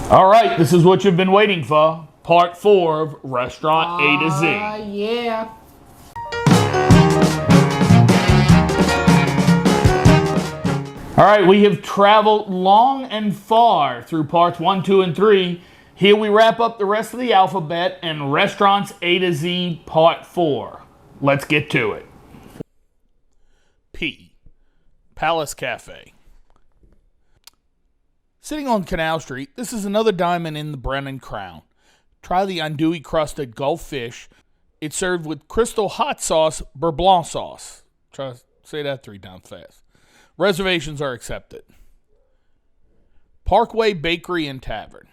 All right, this is what you've been waiting for. Part 4 of Restaurant A to Z. Yeah. All right, we have traveled long and far through parts 1, 2, and 3. Here we wrap up the rest of the alphabet and Restaurants A to Z Part 4. Let's get to it. P. Palace Cafe. Sitting on Canal Street, this is another diamond in the Brennan crown. Try the andouille crusted Gulf fish. It's served with crystal hot sauce, beurre blanc sauce. Try to say that 3 times fast. Reservations are accepted. Parkway Bakery and Tavern.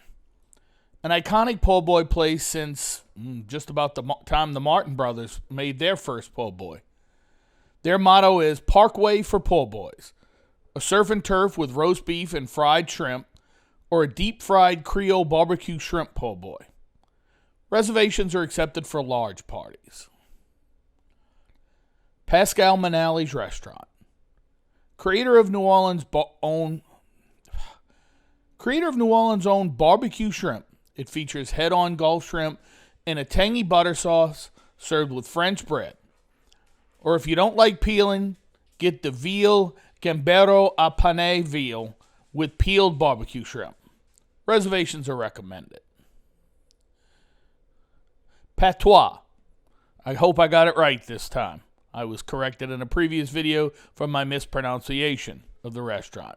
An iconic po' boy place since just about the time the Martin brothers made their first po' boy. Their motto is Parkway for po' boys. A surf and turf with roast beef and fried shrimp, or a deep-fried Creole barbecue shrimp po' boy. Reservations are accepted for large parties. Pascal Manale's Restaurant. Creator of New Orleans' own barbecue shrimp. It features head-on Gulf shrimp in a tangy butter sauce served with French bread. Or if you don't like peeling, get the veal gambero à pane veal with peeled barbecue shrimp. Reservations are recommended. Patois. I hope I got it right this time. I was corrected in a previous video for my mispronunciation of the restaurant.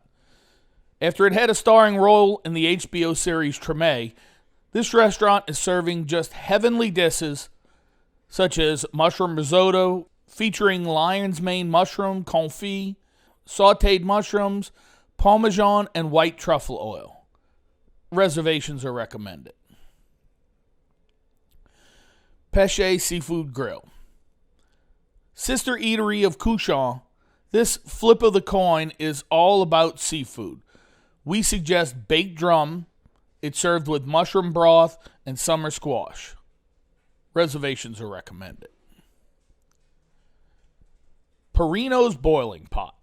After it had a starring role in the HBO series Treme, this restaurant is serving just heavenly dishes such as mushroom risotto featuring lion's mane mushroom confit, sautéed mushrooms, parmesan, and white truffle oil. Reservations are recommended. Peche Seafood Grill. Sister eatery of Couchon, this flip of the coin is all about seafood. We suggest baked drum. It's served with mushroom broth and summer squash. Reservations are recommended. Perino's Boiling Pot.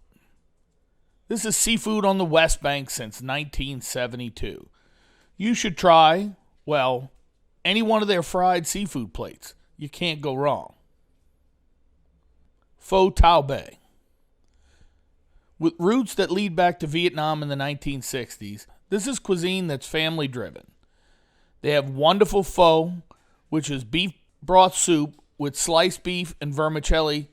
This is seafood on the West Bank since 1972. You should try, well, any one of their fried seafood plates. You can't go wrong. Pho Tau Bay. With roots that lead back to Vietnam in the 1960s, this is cuisine that's family-driven. They have wonderful pho, which is beef broth soup with sliced beef and vermicelli,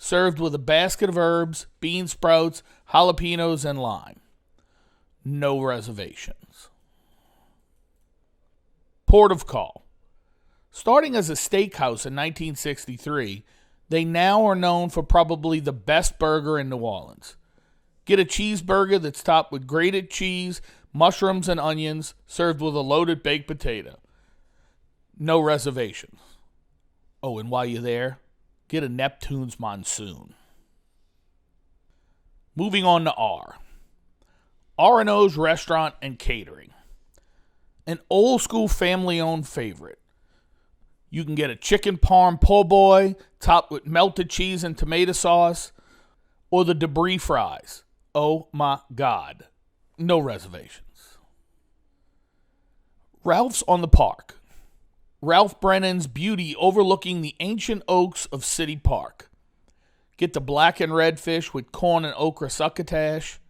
served with a basket of herbs, bean sprouts, jalapenos, and lime. No reservations. Port of Call. Starting as a steakhouse in 1963, they now are known for probably the best burger in New Orleans. Get a cheeseburger that's topped with grated cheese, mushrooms, and onions, served with a loaded baked potato. No reservations. Oh, and while you're there, get a Neptune's Monsoon. Moving on to R. R&O's Restaurant and Catering. An old-school family-owned favorite. You can get a chicken parm po' boy topped with melted cheese and tomato sauce, or the debris fries. Oh my God. No reservations. Ralph's on the Park. Ralph Brennan's beauty overlooking the ancient oaks of City Park. Get the black and red fish with corn and okra succotash,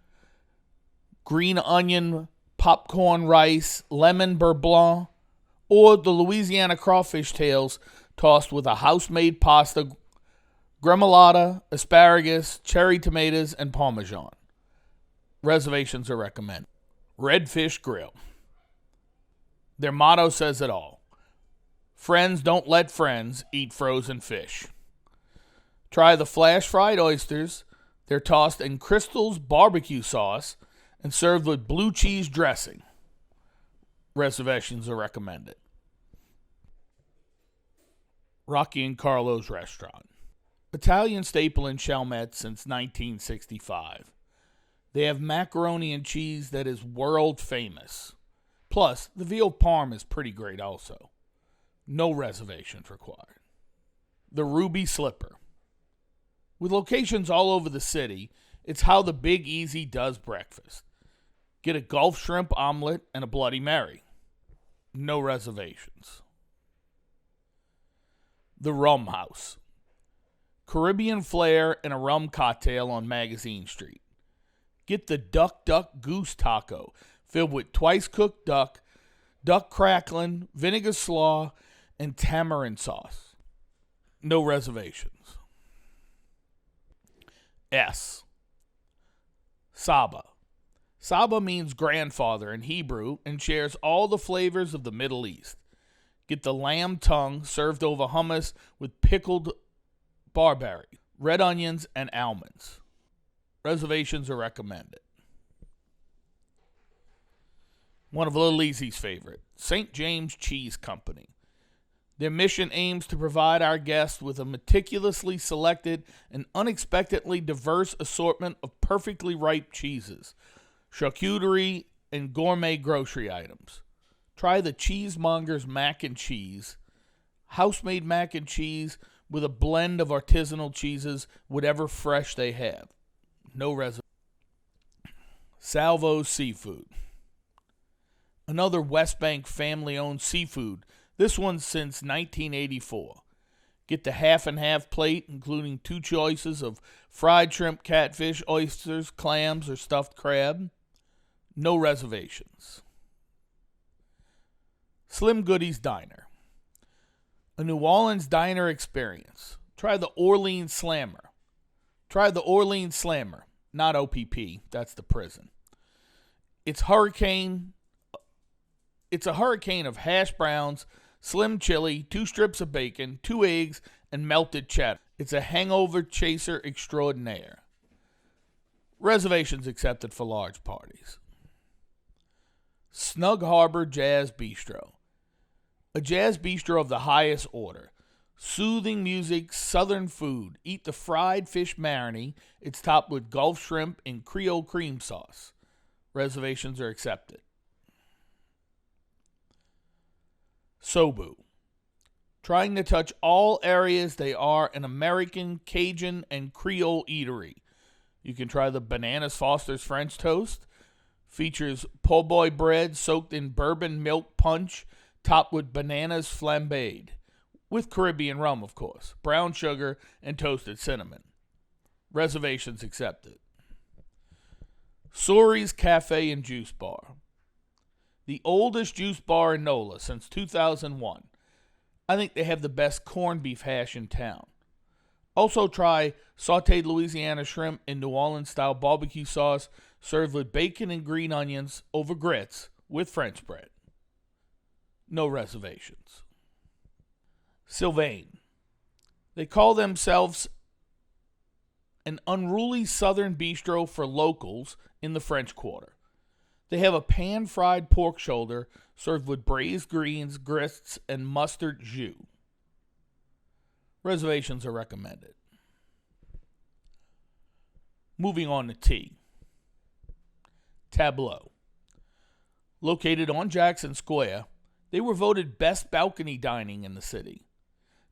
green onion, popcorn rice, lemon beurre blanc, or the Louisiana crawfish tails tossed with a house-made pasta, gremolata, asparagus, cherry tomatoes, and parmesan. Reservations are recommended. Redfish Grill. Their motto says it all. Friends don't let friends eat frozen fish. Try the flash-fried oysters. They're tossed in Crystal's barbecue sauce and served with blue cheese dressing. Reservations are recommended. Rocky and Carlo's Restaurant. Italian staple in Chalmette since 1965. They have macaroni and cheese that is world famous. Plus, the veal parm is pretty great also. No reservations required. The Ruby Slipper. With locations all over the city, it's how the Big Easy does breakfast. Get a Gulf shrimp omelet and a Bloody Mary. No reservations. The Rum House. Caribbean flair and a rum cocktail on Magazine Street. Get the Duck Duck Goose Taco, filled with twice-cooked duck, duck crackling, vinegar slaw, and tamarind sauce. No reservations. S. Saba. Saba means grandfather in Hebrew and shares all the flavors of the Middle East. Get the lamb tongue served over hummus with pickled barberry, red onions, and almonds. Reservations are recommended. One of Little Easy's favorite, St. James Cheese Company. Their mission aims to provide our guests with a meticulously selected and unexpectedly diverse assortment of perfectly ripe cheeses, charcuterie, and gourmet grocery items. Try the Cheesemonger's mac and cheese, house-made mac and cheese with a blend of artisanal cheeses, whatever fresh they have. No reservation. Salvo Seafood. Another West Bank family-owned seafood, this one since 1984. Get the half and half plate, including 2 choices of fried shrimp, catfish, oysters, clams, or stuffed crab. No reservations. Slim Goodies Diner. A New Orleans diner experience. Try the Orleans Slammer. Try the Orleans Slammer, not OPP, that's the prison. It's a hurricane of hash browns, slim chili, 2 strips of bacon, 2 eggs, and melted cheddar. It's a hangover chaser extraordinaire. Reservations accepted for large parties. Snug Harbor Jazz Bistro. A jazz bistro of the highest order. Soothing music, southern food. Eat the fried fish marinade. It's topped with Gulf shrimp and Creole cream sauce. Reservations are accepted. SoBou. Trying to touch all areas, they are an American, Cajun, and Creole eatery. You can try the Bananas Foster's French Toast. Features po' boy bread soaked in bourbon milk punch, topped with bananas flambéed, with Caribbean rum, of course, brown sugar, and toasted cinnamon. Reservations accepted. Surrey's Cafe and Juice Bar. The oldest juice bar in NOLA since 2001. I think they have the best corned beef hash in town. Also try sauteed Louisiana shrimp in New Orleans-style barbecue sauce served with bacon and green onions over grits with French bread. No reservations. Sylvain. They call themselves an unruly southern bistro for locals in the French Quarter. They have a pan-fried pork shoulder served with braised greens, grits, and mustard jus. Reservations are recommended. Moving on to tea. Tableau. Located on Jackson Square, they were voted best balcony dining in the city.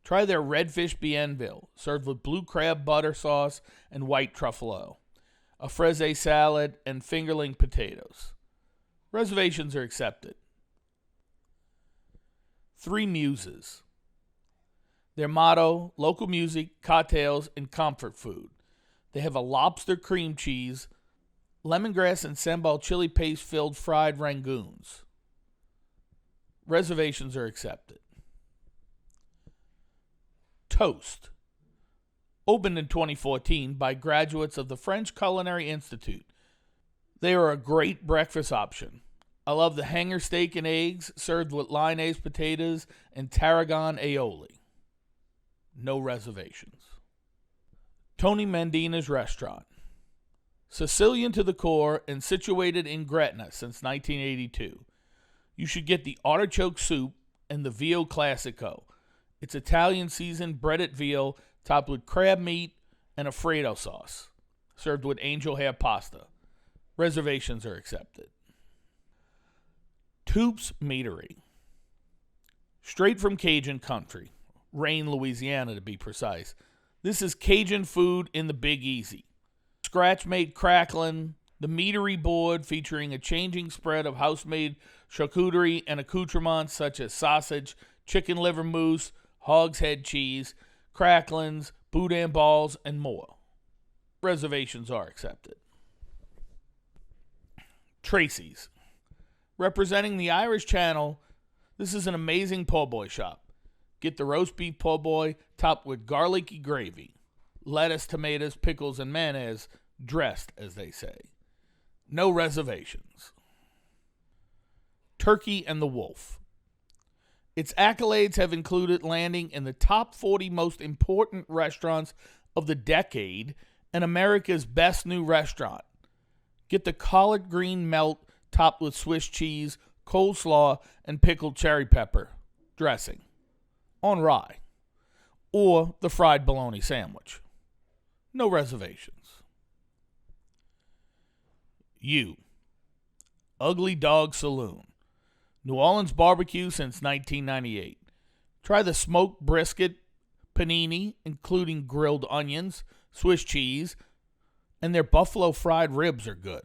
Try their redfish bienville, served with blue crab butter sauce and white truffalo, a fraise salad, and fingerling potatoes. Reservations are accepted. 3 Muses. Their motto, local music, cocktails, and comfort food. They have a lobster cream cheese, lemongrass and sambal chili paste filled fried rangoons. Reservations are accepted. Toast. Opened in 2014 by graduates of the French Culinary Institute. They are a great breakfast option. I love the hanger steak and eggs served with lyonnaise potatoes and tarragon aioli. No reservations. Tony Mandina's Restaurant. Sicilian to the core and situated in Gretna since 1982. You should get the artichoke soup and the veal classico. It's Italian seasoned breaded veal topped with crab meat and Alfredo sauce, served with angel hair pasta. Reservations are accepted. Toups Meatery. Straight from Cajun country, Rain, Louisiana to be precise. This is Cajun food in the Big Easy. Scratch-made crackling, The meatery board featuring a changing spread of house-made charcuterie and accoutrements such as sausage, chicken liver mousse, hog's head cheese, cracklings, boudin balls, and more. Reservations are accepted. Tracy's. Representing the Irish Channel, this is an amazing po' boy shop. Get the roast beef po' boy topped with garlicky gravy, lettuce, tomatoes, pickles, and mayonnaise, dressed, as they say. No reservations. Turkey and the Wolf. Its accolades have included landing in the top 40 most important restaurants of the decade and America's best new restaurant. Get the collard green melt topped with Swiss cheese, coleslaw, and pickled cherry pepper dressing on rye. Or the fried bologna sandwich. No reservations. Ugly Dog Saloon. New Orleans barbecue since 1998. Try the smoked brisket, panini, including grilled onions, Swiss cheese, and their buffalo fried ribs are good.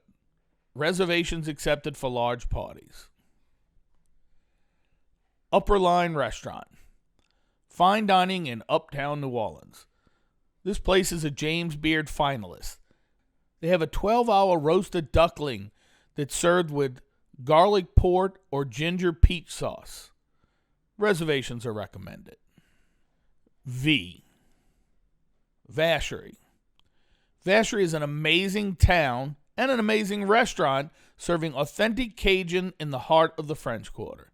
Reservations accepted for large parties. Upperline Restaurant. Fine dining in uptown New Orleans. This place is a James Beard finalist. They have a 12-hour roasted duckling that's served with garlic port or ginger peach sauce. Reservations are recommended. Vacherie. Vacherie is an amazing town and an amazing restaurant serving authentic Cajun in the heart of the French Quarter.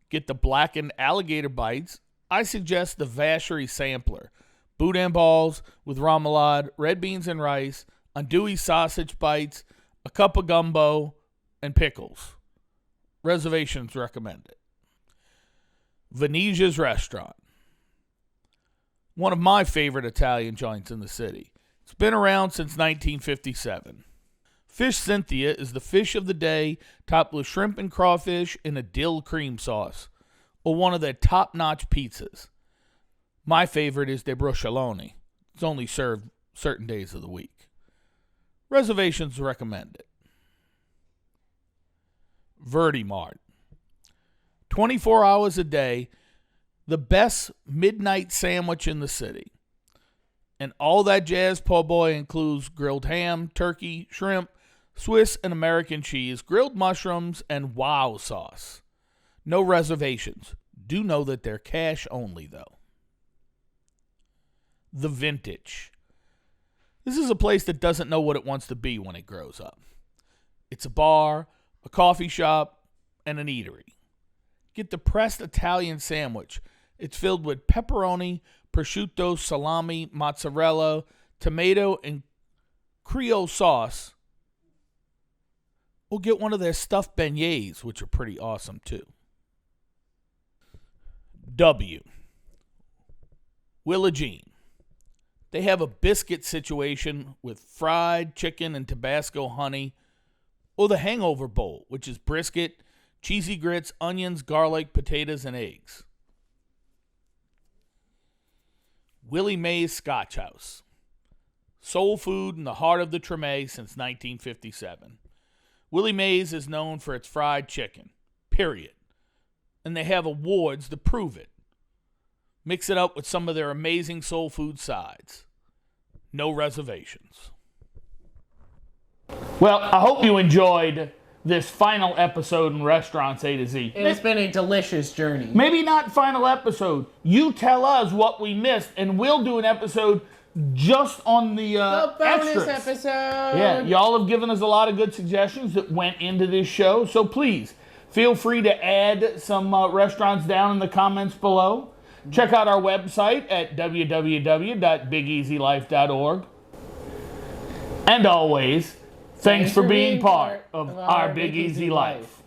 Get the blackened alligator bites. I suggest the Vacherie sampler. Boudin balls with remoulade, red beans and rice, andouille sausage bites, a cup of gumbo, and pickles. Reservations recommended. Venezia Restaurant. One of my favorite Italian joints in the city. It's been around since 1957. Fish Cynthia is the fish of the day, topped with shrimp and crawfish in a dill cream sauce, or one of their top-notch pizzas. My favorite is their brocciolone. It's only served certain days of the week. Reservations recommended. Verdi Mart. 24 hours a day, the best midnight sandwich in the city. And all that jazz po' boy includes grilled ham, turkey, shrimp, Swiss and American cheese, grilled mushrooms, and wow sauce. No reservations. Do know that they're cash only, though. The Vintage. This is a place that doesn't know what it wants to be when it grows up. It's a bar, a coffee shop, and an eatery. Get the pressed Italian sandwich. It's filled with pepperoni, prosciutto, salami, mozzarella, tomato, and Creole sauce. Or get one of their stuffed beignets, which are pretty awesome too. Willa Jean. They have a biscuit situation with fried chicken and Tabasco honey, or the hangover bowl, which is brisket, cheesy grits, onions, garlic, potatoes, and eggs. Willie Mays Scotch House. Soul food in the heart of the Treme since 1957. Willie Mays is known for its fried chicken, period. And they have awards to prove it. Mix it up with some of their amazing soul food sides. No reservations. Well, I hope you enjoyed this final episode in Restaurants A to Z. It has been a delicious journey. Maybe not final episode. You tell us what we missed, and we'll do an episode just on the bonus extras. episode. Yeah, y'all have given us a lot of good suggestions that went into this show, so please feel free to add some restaurants down in the comments below. Check out our website at www.bigeasylife.org. And always, thanks for being part of our Big Easy Life.